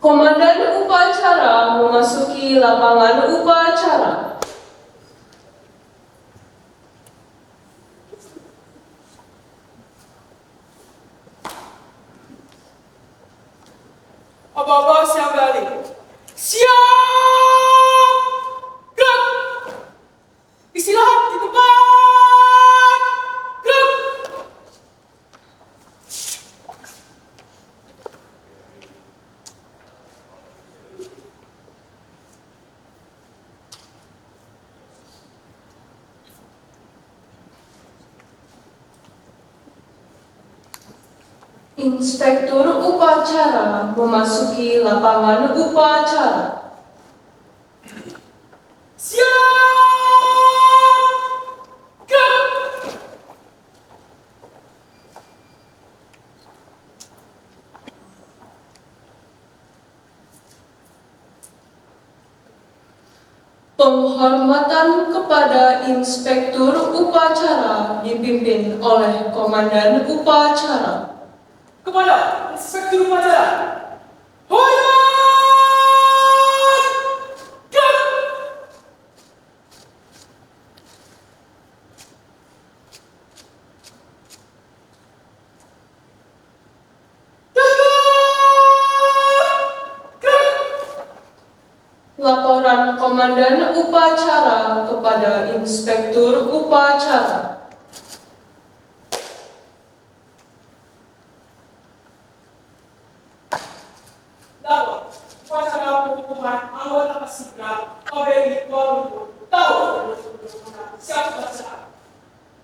Komandan upacara memasuki lapangan upacara. Abang-abang siap balik. Siap! Gerak! Istirahat di tempat! Gerak! Inspektur upacara memasuki lapangan upacara. Siap! Gerak! Penghormatan kepada Inspektur upacara dipimpin oleh Komandan upacara. Kepada Inspektur upacara. Hormat! Gerak! Laporan Komandan upacara kepada Inspektur upacara. Dapat upacara pengukuhan anggota paskibra KBRI Kuala Lumpur tahun 2025. Siap laksanakan.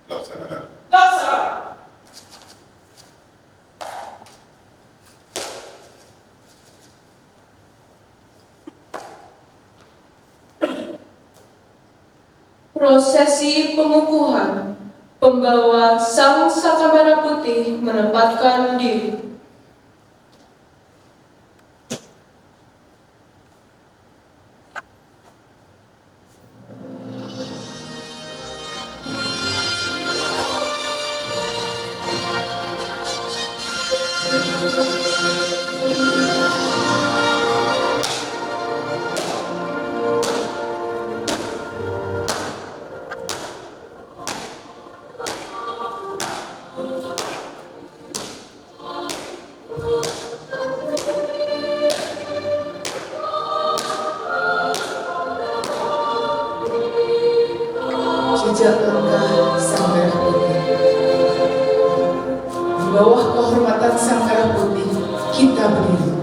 Laksanakan. Laksanakan. Prosesi pengukuhan. Pembawa Sang Saka Merah Putih menempatkan diri. Jejak langkah Sang Merah Putih. Di bawah kehormatan Sang Merah Putih, kita berdiri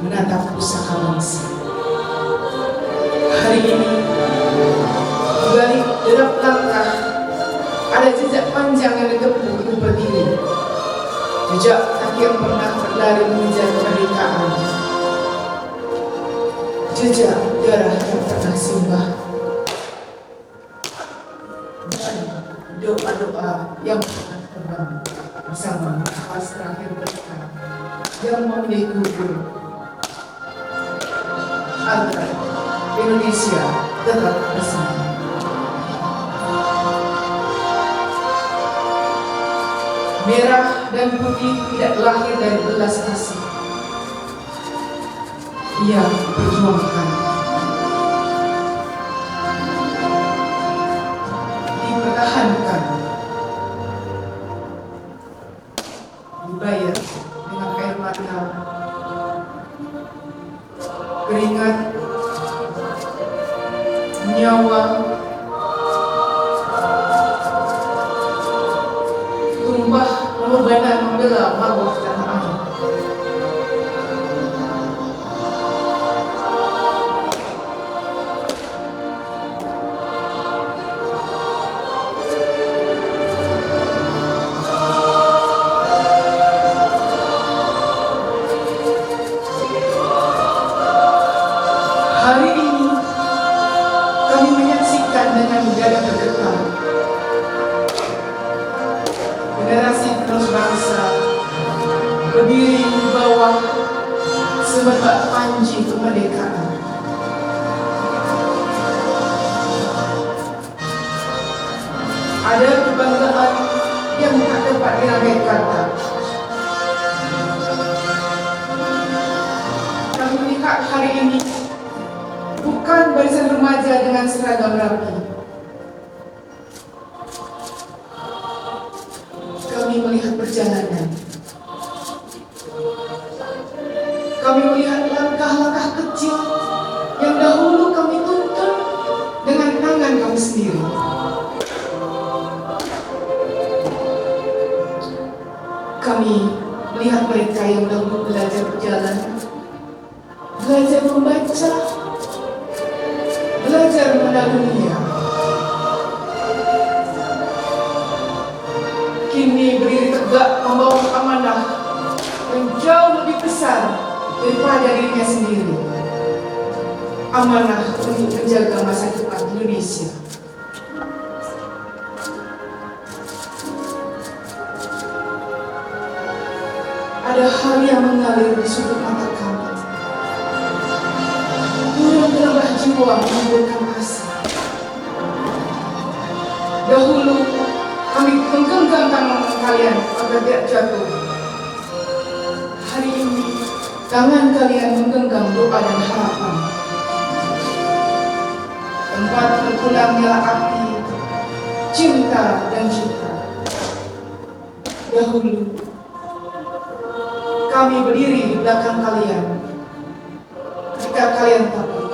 menatap pusaka bangsa. Hari ini, di balik derap langkah, ada jejak panjang yang ditempuh ibu berdiri. Jejak kaki yang pernah berlari mengejar kemerdekaan. Jejak darah yang pernah simbah. Doa-doa yang pernah terbang bersama nafas terakhir mereka yang memilih gugur agar Indonesia tetap bersama. Merah dan putih tidak lahir dari belas kasih. Ia perjuangkan, dipertahankan, dibayar dengan air mata, keringat, nyawa, tumpah pengorbanan membela marwah tanah air. Hari ini kami menyaksikan dengan menjaga bergetar generasi penerus bangsa berdiri di bawah semerbak panji kemerdekaan. Ada kebanggaan yang tak dapat dirangkai kata. Kami melihat hari ini bukan barisan remaja dengan seragam rapi. Kami melihat perjalanan. Kami melihat langkah-langkah kecil yang dahulu kami tuntun dengan tangan kami sendiri. Kami melihat mereka yang dahulu belajar berjalan, belajar membaca, belajar mengenal dunia. Kini berdiri tegak membawa amanah yang jauh lebih besar daripada dirinya sendiri. Amanah untuk menjaga masa depan Indonesia. Ada hal yang mengalir di sudut mata kami. Gelembah jiwa menimbulkan asa. Dahulu kami menggenggam tangan kalian agar tidak jatuh. Hari ini tangan kalian menggenggam doa dan harapan. Tempat berpulangnya api, cinta dan cita. Dahulu kami berdiri di belakang kalian ketika kalian takut.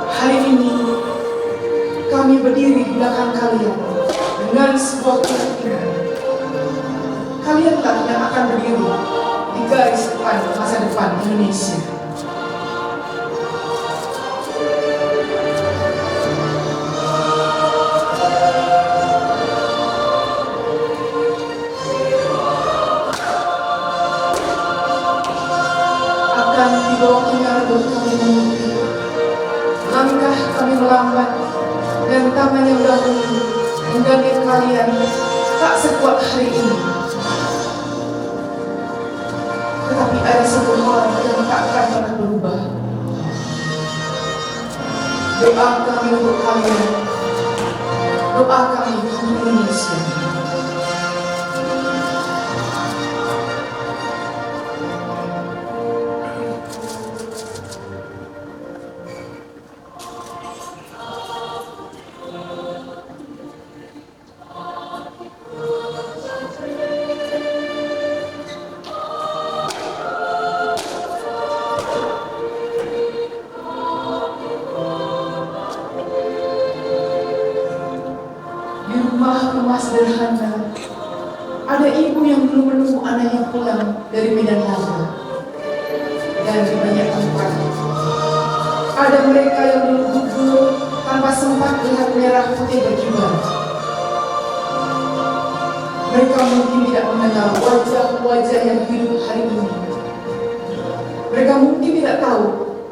Hari ini kami berdiri di belakang kalian dengan sebuah keyakinan. Kalianlah yang akan berdiri di garis depan masa depan Indonesia. Akan dibawa kenyataan kami mengikuti. Langkah kami melambat dan tangan yang dahulu menggandeng kalian tak sekuat hari ini. Tetapi ada satu hal yang tak akan pernah berubah. Doa kami untuk kalian, doa kami untuk Indonesia. Rumah sederhana, ada ibu yang belum menunggu anaknya pulang dari medan laga. Dan di banyak tempat, ada mereka yang belum gugur tanpa sempat lihat merah putih berkibar. Mereka mungkin tidak mengenal wajah-wajah yang hidup hari ini. Mereka mungkin tidak tahu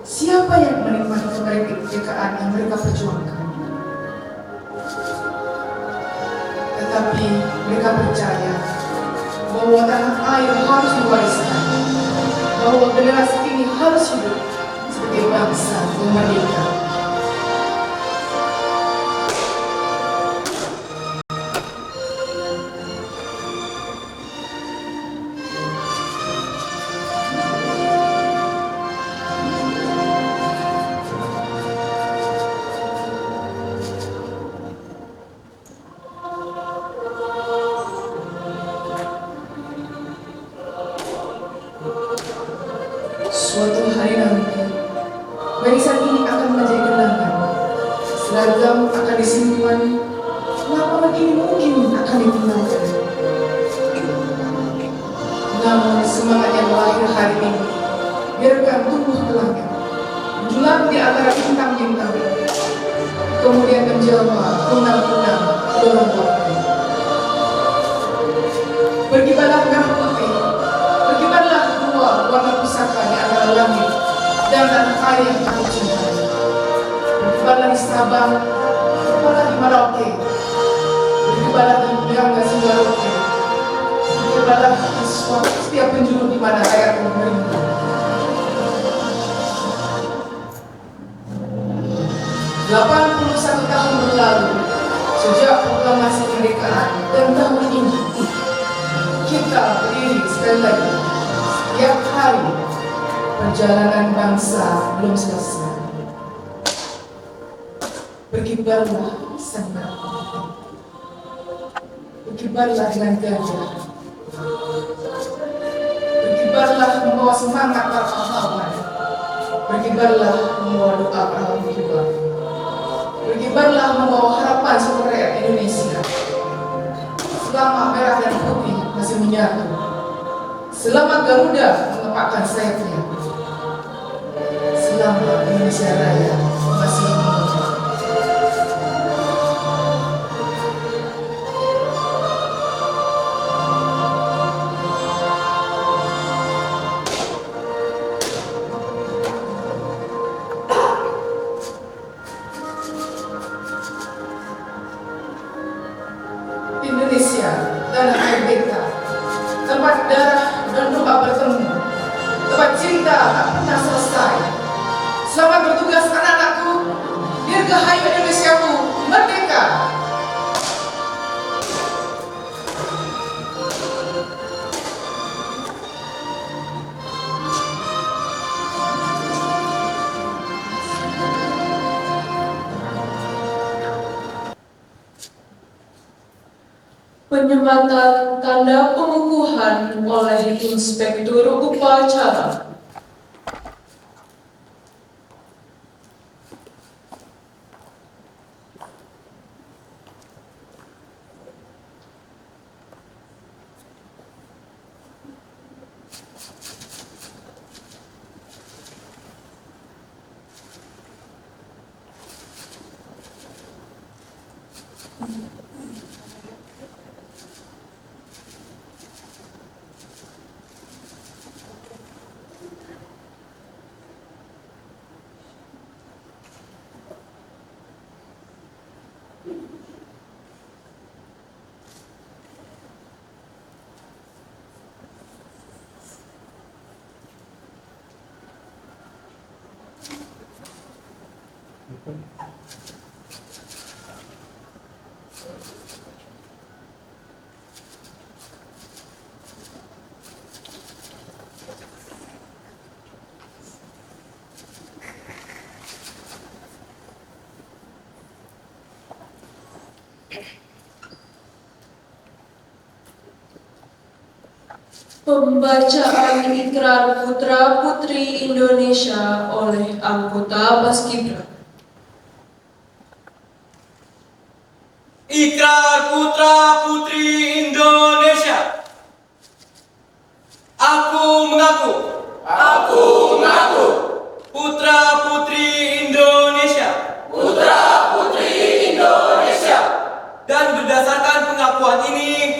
siapa yang menikmati kemerdekaan yang mereka perjuangkan. Tetapi mereka percaya bahwa tanah air harus diwariskan, bahwa generasi ini harus hidup sebagai bangsa yang merdeka. Suatu hari nanti, barisan ini akan menjadi kenangan. Seragam akan disimpan, lapangan ini mungkin akan ditinggalkan. Namun semangat yang lahir hari ini, biarkan tumbuh ke langit, menjulang di antara bintang-bintang, kemudian menjelma punang-punang dalam waktu. Berkibarlah merah putih, berkibarlah dua warna pusaka di antara langit dan tanah air yang kami cintai. Berkibarlah di Sabang, berkibarlah di Merauke, berkibarlah di Miranga Singgaroke, berkibarlah di setiap penjuru di mana rakyat memerintah. 81 tahun berlalu sejak proklamasi kemerdekaan, dan tahun ini kita berdiri Jadi sekali lagi, setiap hari perjalanan bangsa belum selesai. Berkibarlah sang merah, berkibarlah dengan gajah, berkibarlah membawa semangat para pahlawan, berkibarlah membawa doa para berkibar, berkibarlah membawa harapan seluruh rakyat Indonesia. Selama merah dan putih masih menyatu, selama Garuda mengepakkan sayapnya, selama Indonesia Raya masih menunggu. Indonesia, tanah air beta, tempat darah dan doa bertemu, tempat cinta tak pernah selesai. Selamat bertugas anak-anakku, dirgahayu Indonesiaku, merdeka! Penyematan tanda pengukuhan oleh Inspektur Upacara. Pembacaan Ikrar Putra Putri Indonesia oleh anggota Paskibra. Ikrar Putra Putri Indonesia. Aku mengaku. Aku mengaku. Putra Putri Indonesia. Putra Putri Indonesia. Dan berdasarkan pengakuan ini.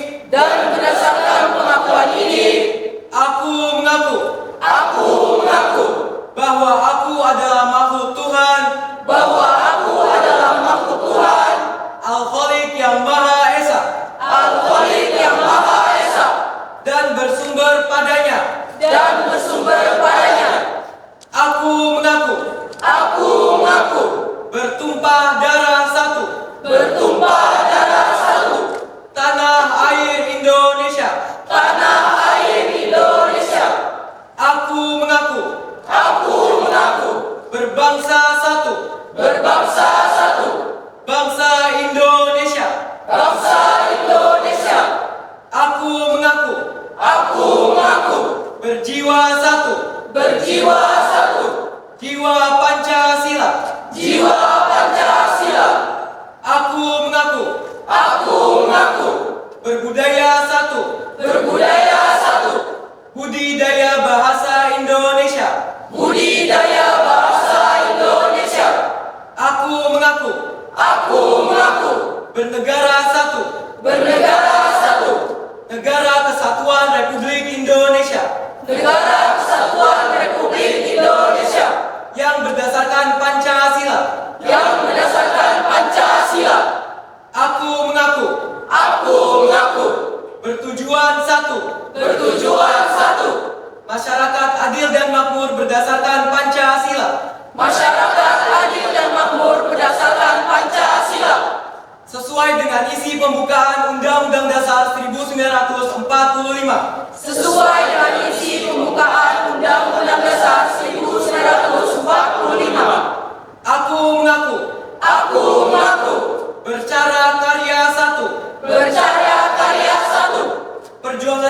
Aku mengaku. Aku mengaku. Bahwa aku adalah makhluk Tuhan. Bahwa aku adalah makhluk Tuhan. Al-Khaliq yang Maha Esa. Al-Khaliq yang Maha Esa. Dan bersumber padanya. Dan bersumber padanya. Aku mengaku. Aku mengaku. Bertumpah darah satu. Bertumpah darah satu. Tanah air Indonesia. Tanah air Indonesia. Aku mengaku. Aku mengaku. Berbangsa satu. Berbangsa satu. Bangsa Indonesia. Bangsa Indonesia. Aku mengaku. Aku mengaku. Berjiwa satu. Berjiwa satu. Jiwa Pancasila. Jiwa Pancasila. Aku mengaku. Aku mengaku. Berbudaya satu. Berbudaya satu. Budidaya bahasa Indonesia. Budidaya bahasa Indonesia. Aku mengaku. Aku mengaku. Bernegara satu. Bernegara satu. Negara Kesatuan Republik Indonesia. Negara Kesatuan Republik Indonesia. Yang berdasarkan Pancasila. Yang berdasarkan Pancasila. Aku mengaku. Aku mengaku.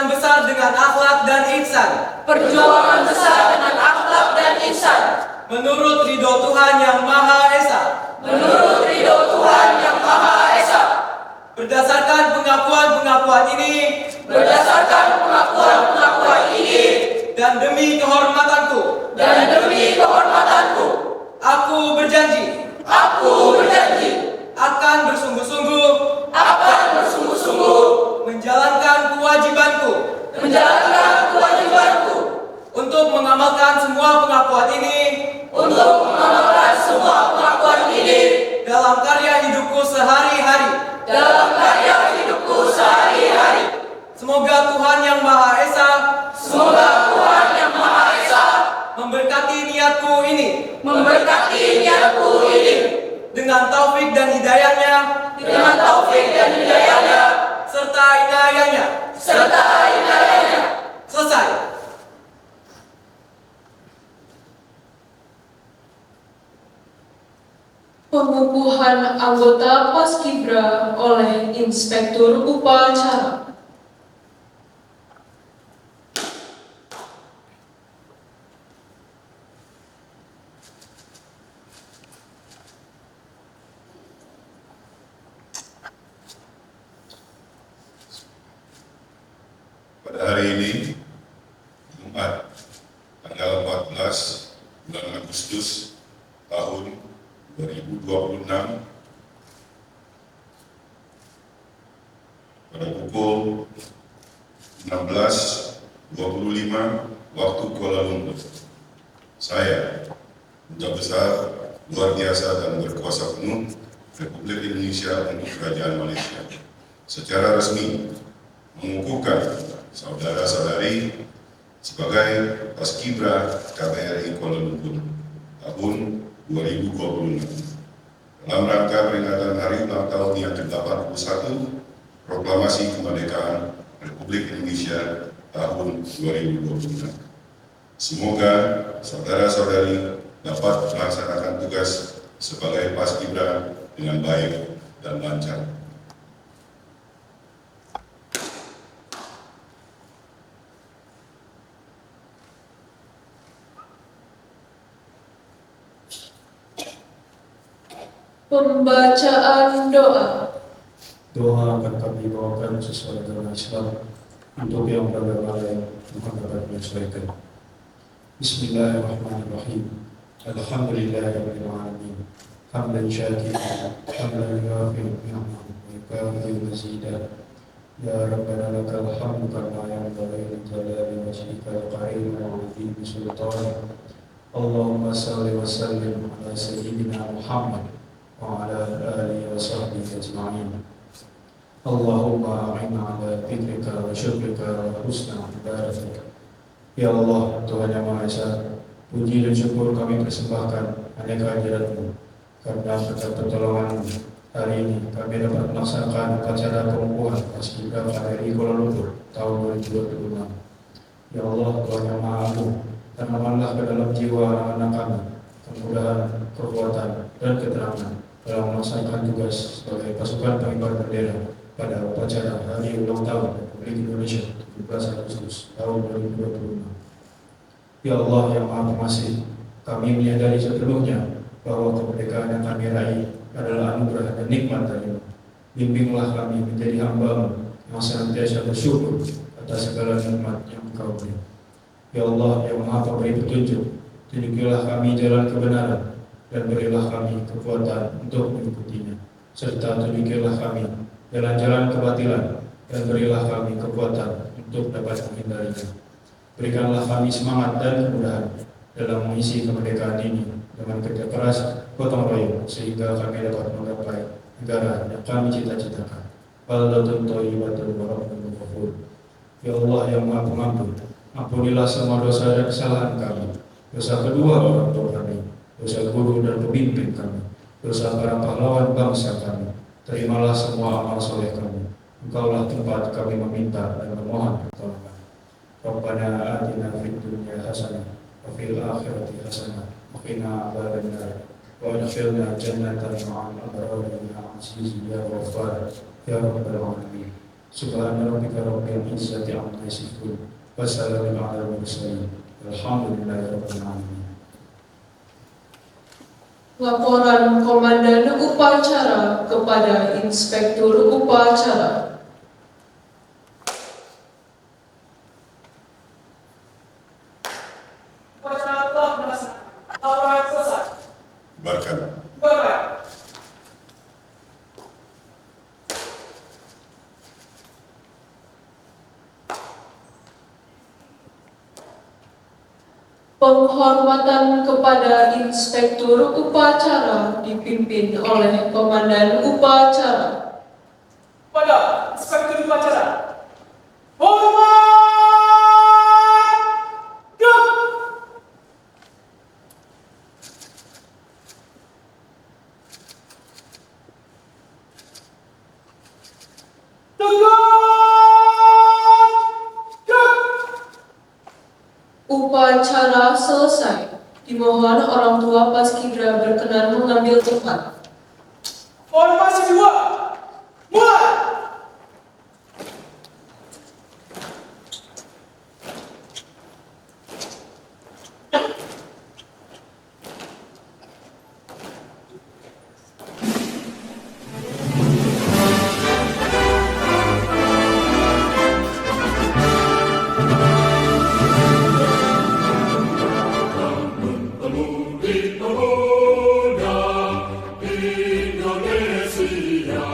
Perjuangan besar dengan akhlak dan ihsan. Perjuangan besar dengan akhlak dan ihsan. Menurut ridho Tuhan Yang Maha Esa. Menurut ridho Tuhan Yang Maha Esa. Berdasarkan pengakuan-pengakuan ini. Berdasarkan pengakuan-pengakuan ini. Dan demi kehormatanku. Dan demi kehormatanku. Aku berjanji. Aku berjanji. Akan bersungguh-sungguh. Akan bersungguh-sungguh. Menjalankan kewajibanku. Menjalankan kewajibanku. Untuk mengamalkan semua pengakuan ini. Untuk mengamalkan semua pengakuan ini. Dalam karya hidupku sehari-hari. Dalam karya hidupku sehari-hari. Semoga Tuhan Yang Maha Esa. Semoga Tuhan Yang Maha Esa Memberkati niatku ini. memberkati niatku ini. Dengan taufik dan hidayahnya. Dengan taufik dan hidayahnya. Serta inayahnya. Serta inayahnya. Selesai. Pengukuhan anggota Paskibra oleh Inspektur Upacara. Pada hari ini, Jumat, tanggal 14 bulan Agustus tahun 2026, pada pukul 16.25 waktu Kuala Lumpur, saya, Duta Besar Luar Biasa dan Berkuasa Penuh Republik Indonesia untuk Kerajaan Malaysia, secara resmi mengukuhkan saudara-saudari sebagai Paskibra KBRI Kuala Lumpur tahun 2026 dalam rangka peringatan Hari Ulang Tahun yang ke-81 Proklamasi Kemerdekaan Republik Indonesia tahun 2026. Semoga saudara-saudari dapat melaksanakan tugas sebagai Paskibra dengan baik dan lancar. Pembacaan doa. Doa akan kami bawakan sesuai dengan Islam untuk yang beragama lain Tuhan dapat menyesuaikan. Bismillahirrahmanirrahim. Alhamdulillahirabbil alamin. Hamdan syakiran, hamdan yuwafiqu ni'amahu wa yukafi'u mazidah. Ya Rabbana lakal hamdu kama yanbaghi li jalali wajhika al-karim wa 'azimi sultanik. Allahumma salli wa sallim ala sayyidina Muhammad wa ala alihi wa sahbihi ajma'in. Allahumma a'inna ala dzikrika wa syukrika wa husna ibadatika. Ya Allah, Tuhan Yang Maha Esa, puji dan syukur kami persembahkan hanya kehadirat-Mu. Karena berkat pertolongan-Mu, hari ini kami dapat melaksanakan upacara pengukuhan Paskibra KBRI Kuala Lumpur tahun 2026. Ya Allah, Tuhan Yang Maha Agung, tanamkanlah ke dalam jiwa anak-anak kami kemudahan, kekuatan, dan keterangan dalam melaksanakan tugas sebagai pasukan pengibar bendera pada upacara Hari Ulang Tahun Republik Indonesia 17 Agustus tahun 2026. Ya Allah yang Maha Pengasih, kami menyadari sepenuhnya bahwa kemerdekaan yang kami raih adalah anugerah dan nikmat dari-Mu. Bimbinglah kami menjadi hamba-Mu yang senantiasa bersyukur atas segala nikmat yang Engkau beri. Ya Allah yang Maha Pemberi petunjuk, tunjukilah kami jalan kebenaran dan berilah kami kekuatan untuk mengikutinya, serta tunjukilah kami jalan-jalan kebatilan dan berilah kami kekuatan untuk dapat menghindarinya. Berikanlah kami semangat dan kemudahan dalam mengisi kemerdekaan ini dengan kerja keras, gotong royong, sehingga kami dapat menggapai negara yang kami cita-citakan. Baldatun thayyibatun wa rabbun ghafur. Ya Allah yang Maha Pengampun, ampunilah semua dosa dan kesalahan kami, dosa kedua orang tua kami, dosa guru dan pemimpin kami, dosa para pahlawan bangsa kami. Terimalah semua amal soleh kami. Engkaulah tempat kami meminta dan memohon pertolongan. Rabbana atina fid dunya hasanah wa fil akhirati hasanah wa qina adzabannar wa adkhilna jannatan ma'al abrar ya aziz ya ghaffar ya rabbal alamin. Subhana rabbika rabbil izzati amma yasifun. Wassalamun ala mursalin. Alhamdulillahirabbil alamin. Laporan Komandan Upacara kepada Inspektur Upacara. Upacara telah dilaksanakan. Laporan selesai. Barkan. Bapak. Penghormatan kepada Inspektur Upacara dipimpin oleh Komandan Upacara. Pada Inspektur Upacara. Hormat! Duk! Tegak! Duk! Upacara selesai. Dimohon orang tua Paskibra berkenan mengambil tempat. Formasi 2. Mulai! Indonesia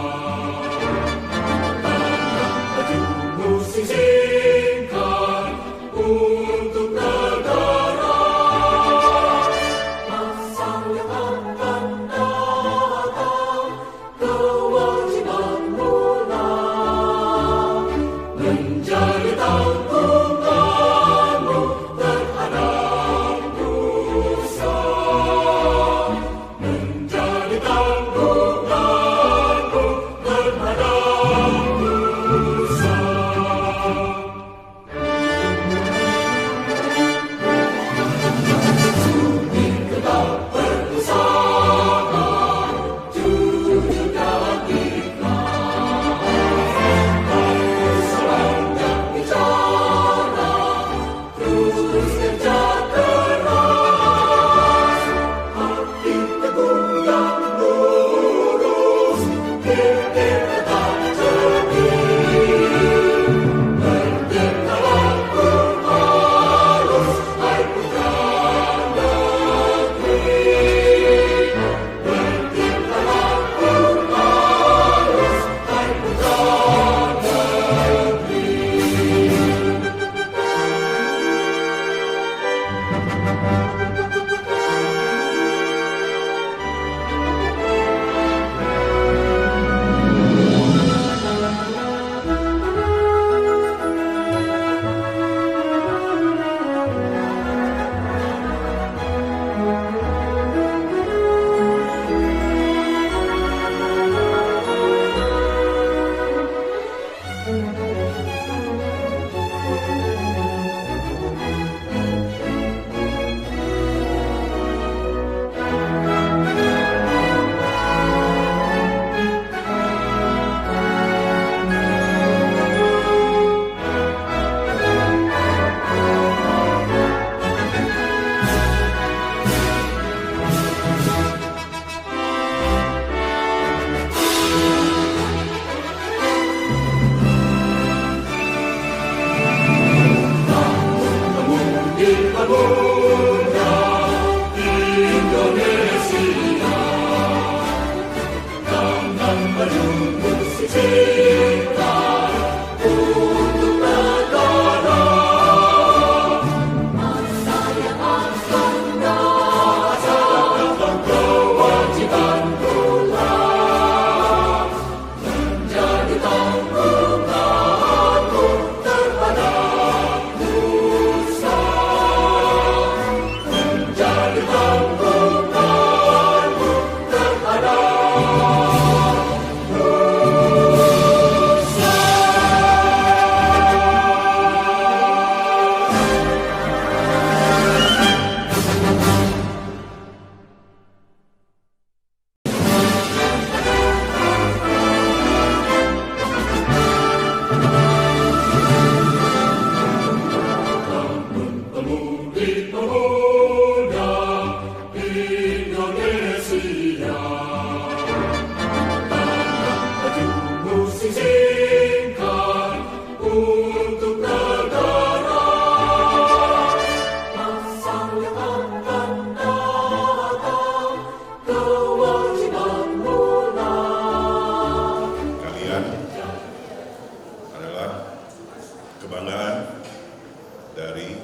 dari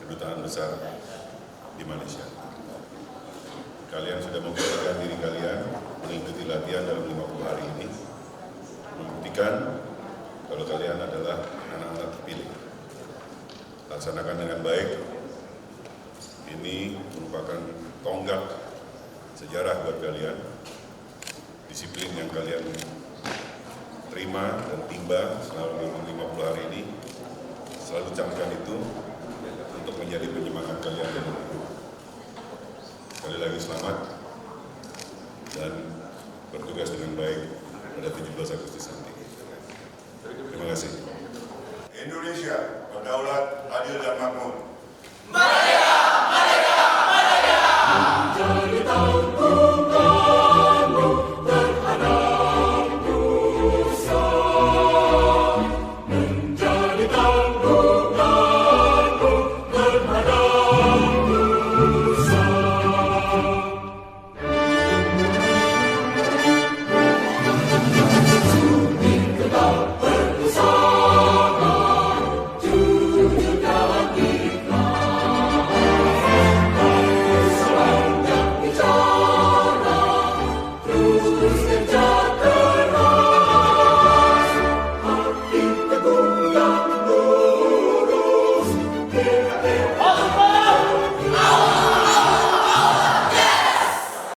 Kedutaan Besar di Malaysia. Kalian sudah membuktikan diri kalian mengikuti latihan dalam 50 hari ini, membuktikan kalau kalian adalah anak-anak terpilih. Laksanakan dengan baik. Ini merupakan tonggak sejarah buat kalian. Disiplin yang kalian terima dan timba selama 50 hari ini, selalu camkan itu untuk menjadi penyemangat kalian dalam hidup. Sekali lagi selamat dan bertugas dengan baik pada 17 Agustus nanti. Terima kasih. Indonesia berdaulat, adil dan makmur. Kita